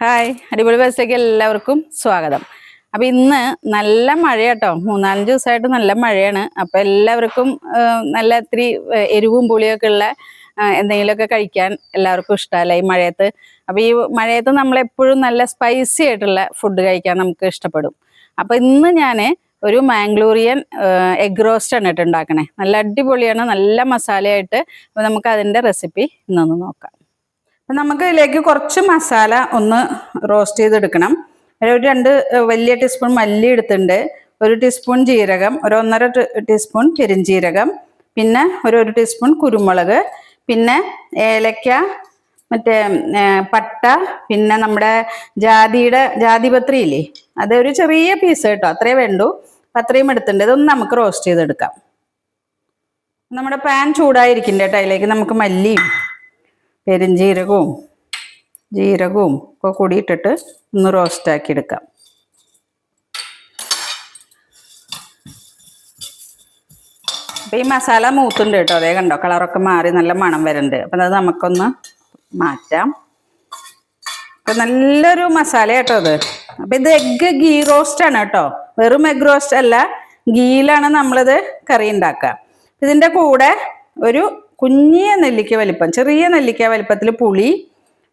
Hi, അടിപൊളി ബസ്സിലേക്ക് എല്ലാവർക്കും സ്വാഗതം. അപ്പം ഇന്ന് നല്ല മഴയാട്ടോ, 3-4 ദിവസമായിട്ട് നല്ല മഴയാണ്. അപ്പം എല്ലാവർക്കും നല്ല ഇത്തിരി എരിവും പുളിയൊക്കെ ഉള്ള എന്തെങ്കിലുമൊക്കെ കഴിക്കാൻ എല്ലാവർക്കും ഇഷ്ടമല്ല ഈ മഴയത്ത്. അപ്പം ഈ മഴയത്ത് നമ്മളെപ്പോഴും നല്ല സ്പൈസി ആയിട്ടുള്ള ഫുഡ് കഴിക്കാൻ നമുക്ക് ഇഷ്ടപ്പെടും. അപ്പം ഇന്ന് ഞാൻ ഒരു മാംഗ്ലൂരിയൻ എഗ് റോസ്റ്റാണ് കേട്ടോ ഉണ്ടാക്കണേ. നല്ല അടിപൊളിയാണ്, നല്ല മസാലയായിട്ട്. അപ്പം നമുക്ക് അതിൻ്റെ റെസിപ്പി ഇന്നൊന്ന് നോക്കാം. അപ്പം നമുക്ക് ഇതിലേക്ക് കുറച്ച് മസാല ഒന്ന് റോസ്റ്റ് ചെയ്തെടുക്കണം. ഒരു 2 വലിയ ടീസ്പൂൺ മല്ലി എടുത്തിട്ടുണ്ട്, 1 ടീസ്പൂൺ ജീരകം, ഒരു 1.5 ടീസ്പൂൺ പെരിഞ്ജീരകം, പിന്നെ ഒരു ടീസ്പൂൺ കുരുമുളക്, പിന്നെ ഏലക്ക, മറ്റേ പട്ട, പിന്നെ നമ്മുടെ ജാതിപത്രി ഇല്ലേ, അതൊരു ചെറിയ പീസ് കേട്ടോ, അത്രേ വേണ്ടൂ. അപ്പം അത്രയും എടുത്തിട്ടുണ്ട്. ഇതൊന്ന് നമുക്ക് റോസ്റ്റ് ചെയ്തെടുക്കാം. നമ്മുടെ പാൻ ചൂടായിരിക്കും കേട്ടോ, അതിലേക്ക് നമുക്ക് മല്ലിയും പെരിഞ്ജീരകവും ജീരകവും ഒക്കെ കൂടി ഇട്ടിട്ട് ഒന്ന് റോസ്റ്റാക്കി എടുക്കാം. അപ്പം ഈ മസാല മൂത്തുണ്ട് കേട്ടോ, അതേ കണ്ടോ, കളറൊക്കെ മാറി നല്ല മണം വരുന്നുണ്ട്. അപ്പം അത് നമുക്കൊന്ന് മാറ്റാം. അപ്പം നല്ലൊരു മസാല കേട്ടോ അത്. അപ്പം ഇത് എഗ്ഗ് ഗീ റോസ്റ്റാണ് കേട്ടോ, വെറും എഗ് റോസ്റ്റ് അല്ല, ഗീയിലാണ് നമ്മളിത് കറി ഉണ്ടാക്കുക. ഇതിൻ്റെ കൂടെ ഒരു കുഞ്ഞിയ നെല്ലിക്ക വലിപ്പം, ചെറിയ നെല്ലിക്ക വലിപ്പത്തിൽ പുളി,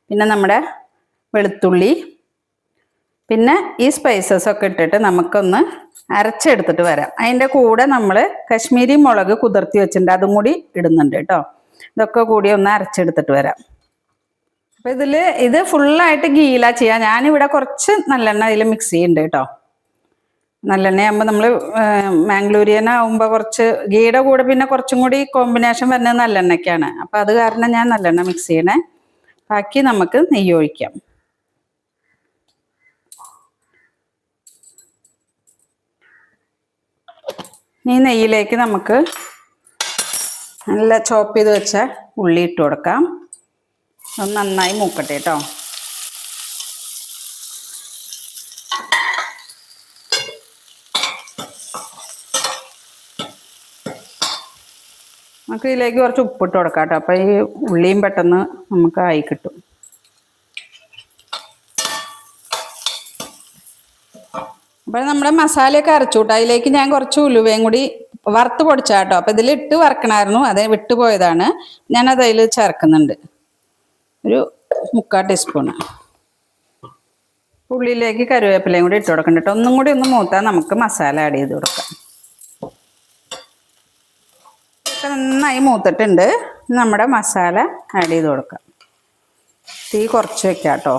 പിന്നെ നമ്മുടെ വെളുത്തുള്ളി, പിന്നെ ഈ സ്പൈസസ് ഒക്കെ ഇട്ടിട്ട് നമുക്കൊന്ന് അരച്ചെടുത്തിട്ട് വരാം. അതിൻ്റെ കൂടെ നമ്മൾ കശ്മീരി മുളക് കുതിർത്തി വെച്ചിട്ടുണ്ട്, അതും കൂടി ഇടുന്നുണ്ട് കേട്ടോ. ഇതൊക്കെ കൂടി ഒന്ന് അരച്ചെടുത്തിട്ട് വരാം. അപ്പം ഇത് ഫുള്ളായിട്ട് ഗീല ചെയ്യാം. ഞാനിവിടെ കുറച്ച് നല്ലെണ്ണ ഇതിൽ മിക്സ് ചെയ്യുന്നുണ്ട് കേട്ടോ. നല്ലെണ്ണയാകുമ്പോൾ നമ്മൾ മാംഗ്ലൂരിയൻ ആകുമ്പോൾ കുറച്ച് ഗീയുടെ കൂടെ പിന്നെ കുറച്ചും കൂടി കോമ്പിനേഷൻ വരുന്നത് നല്ലെണ്ണയ്ക്കാണ്. അപ്പം അത് കാരണം ഞാൻ നല്ലെണ്ണ മിക്സ് ചെയ്യണേ. ബാക്കി നമുക്ക് നെയ്യ് ഒഴിക്കാം. ഈ നെയ്യിലേക്ക് നമുക്ക് നല്ല ചോപ്പ് ചെയ്ത് വെച്ച ഉള്ളി ഇട്ട് കൊടുക്കാം. ഒന്ന് നന്നായി മൂക്കട്ടെ കേട്ടോ. നമുക്ക് ഇതിലേക്ക് കുറച്ച് ഉപ്പിട്ട് കൊടുക്കാം കേട്ടോ, അപ്പോൾ ഈ ഉള്ളിയും പെട്ടെന്ന് നമുക്ക് ആയി കിട്ടും. അപ്പോൾ നമ്മുടെ മസാലയൊക്കെ അരച്ചു കേട്ടോ. അതിലേക്ക് ഞാൻ കുറച്ച് ഉലുവയും കൂടി വറുത്ത് പൊടിച്ചാട്ടോ. അപ്പോൾ ഇതിലിട്ട് വറക്കണമായിരുന്നു, അത് വിട്ടുപോയതാണ്. ഞാനത് അതിൽ ചേർക്കുന്നുണ്ട്, ഒരു 3/4 ടീസ്പൂണ്. ഉള്ളിയിലേക്ക് കറിവേപ്പിലയും കൂടി ഇട്ട് കൊടുക്കണം കേട്ടോ. ഒന്നും കൂടി ഒന്ന് മൂത്താൽ നമുക്ക് മസാല ആഡ് ചെയ്ത് കൊടുക്കാം. നന്നായി മൂത്തിട്ടുണ്ട്. നമ്മുടെ മസാല ആഡ് ചെയ്ത് കൊടുക്കാം. തീ കുറച്ച് വെക്കാം കേട്ടോ.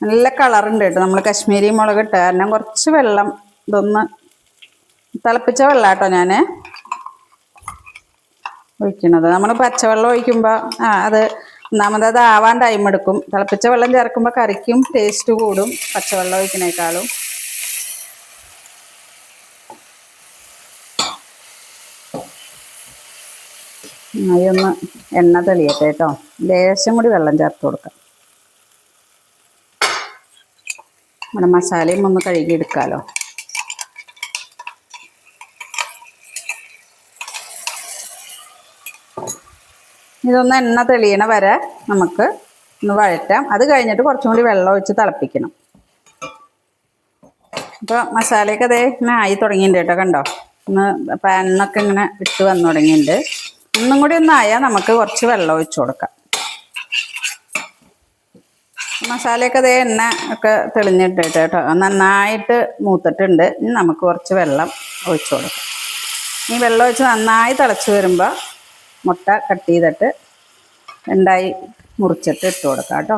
നല്ല കളറുണ്ട് കേട്ടോ, നമ്മൾ കശ്മീരി മുളക് ഇട്ട കാരണം. കുറച്ച് വെള്ളം, ഇതൊന്ന് തിളപ്പിച്ച വെള്ളം കേട്ടോ ഞാൻ ഒഴിക്കണത്. നമ്മൾ പച്ചവെള്ളം ഒഴിക്കുമ്പോൾ അത് ഒന്നാമത് ആവാൻ ടൈം എടുക്കും. തിളപ്പിച്ച വെള്ളം ചേർക്കുമ്പോൾ കറിക്കും ടേസ്റ്റ് കൂടും പച്ചവെള്ളം ഒഴിക്കണേക്കാളും. അതൊന്ന് എണ്ണ തെളിയട്ടെ കേട്ടോ. ലേശം കൂടി വെള്ളം ചേർത്ത് കൊടുക്കാം. നമ്മുടെ മസാലയും ഒന്ന് കഴുകിയെടുക്കാമല്ലോ. ഇതൊന്ന് എണ്ണ തെളിയണ വരെ നമുക്ക് ഒന്ന് വഴറ്റാം. അത് കഴിഞ്ഞിട്ട് കുറച്ചും കൂടി വെള്ളം ഒഴിച്ച് തിളപ്പിക്കണം. അപ്പോൾ മസാലയൊക്കെ അതേ ഇങ്ങനെ ആയി തുടങ്ങിയിട്ടുണ്ട് കേട്ടോ, കണ്ടോ. ഒന്ന് പാനിന്നൊക്കെ ഇങ്ങനെ ഇട്ട് വന്നു തുടങ്ങിയിട്ടുണ്ട്. ഒന്നും കൂടി ഒന്നായാൽ നമുക്ക് കുറച്ച് വെള്ളം ഒഴിച്ചു കൊടുക്കാം. മസാലയൊക്കെ അതേ എണ്ണ ഒക്കെ തെളിഞ്ഞിട്ട് കേട്ടോ, നന്നായിട്ട് മൂത്തിട്ടുണ്ട്. ഇനി നമുക്ക് കുറച്ച് വെള്ളം ഒഴിച്ചു കൊടുക്കാം. ഈ വെള്ളം ഒഴിച്ച് നന്നായി തിളച്ച് വരുമ്പോൾ മുട്ട കട്ട് ചെയ്തിട്ട് 2ആയി മുറിച്ചിട്ട് ഇട്ട് കൊടുക്കാം കേട്ടോ.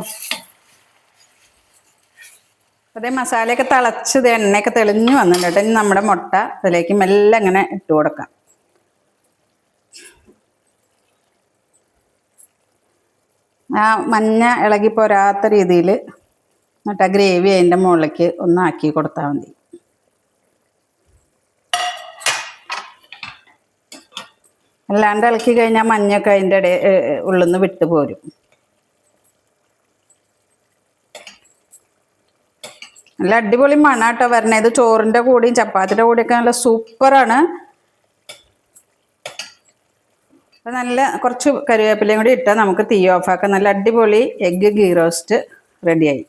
അതേ മസാലയൊക്കെ തിളച്ച് എണ്ണയൊക്കെ തെളിഞ്ഞ് വന്നിട്ടുണ്ട് കേട്ടോ. ഇനി നമ്മുടെ മുട്ട അതിലേക്ക് മെല്ലെ ഇങ്ങനെ ഇട്ട് കൊടുക്കാം. മഞ്ഞ ഇളകി പോരാത്ത രീതിയിൽ എന്നിട്ട് ഗ്രേവി അതിൻ്റെ മുകളിലേക്ക് ഒന്നാക്കി കൊടുത്താൽ മതി. അല്ലാണ്ട് ഇളക്കി കഴിഞ്ഞാൽ മഞ്ഞൊക്കെ അതിൻ്റെ ഉള്ളിൽ നിന്ന് വിട്ട് പോരും. നല്ല അടിപൊളി മണാട്ടോ വരണേ. ഇത് ചോറിൻ്റെ കൂടെയും ചപ്പാത്തിൻ്റെ കൂടെയൊക്കെ നല്ല സൂപ്പറാണ്. അപ്പം നല്ല കുറച്ച് കറിവേപ്പിലയും കൂടി ഇട്ടാൽ നമുക്ക് തീ ഓഫാക്കാം. നല്ല അടിപൊളി എഗ്ഗ് ഗീ റോസ്റ്റ് റെഡിയായി.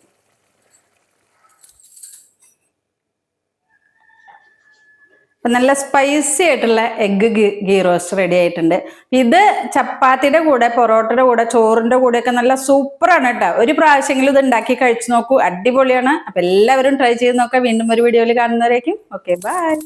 അപ്പം നല്ല സ്പൈസി ആയിട്ടുള്ള എഗ്ഗ് ഗീ റോസ്റ്റ് റെഡി ആയിട്ടുണ്ട്. ഇത് ചപ്പാത്തിയുടെ കൂടെ, പൊറോട്ടയുടെ കൂടെ, ചോറിൻ്റെ കൂടെയൊക്കെ നല്ല സൂപ്പറാണ് കേട്ടോ. ഒരു പ്രാവശ്യമെങ്കിലും ഇത് ഉണ്ടാക്കി കഴിച്ചു നോക്കൂ, അടിപൊളിയാണ്. അപ്പം എല്ലാവരും ട്രൈ ചെയ്ത് നോക്കാം. വീണ്ടും ഒരു വീഡിയോയിൽ കാണുന്നവരേക്കും ഓക്കെ ബൈ.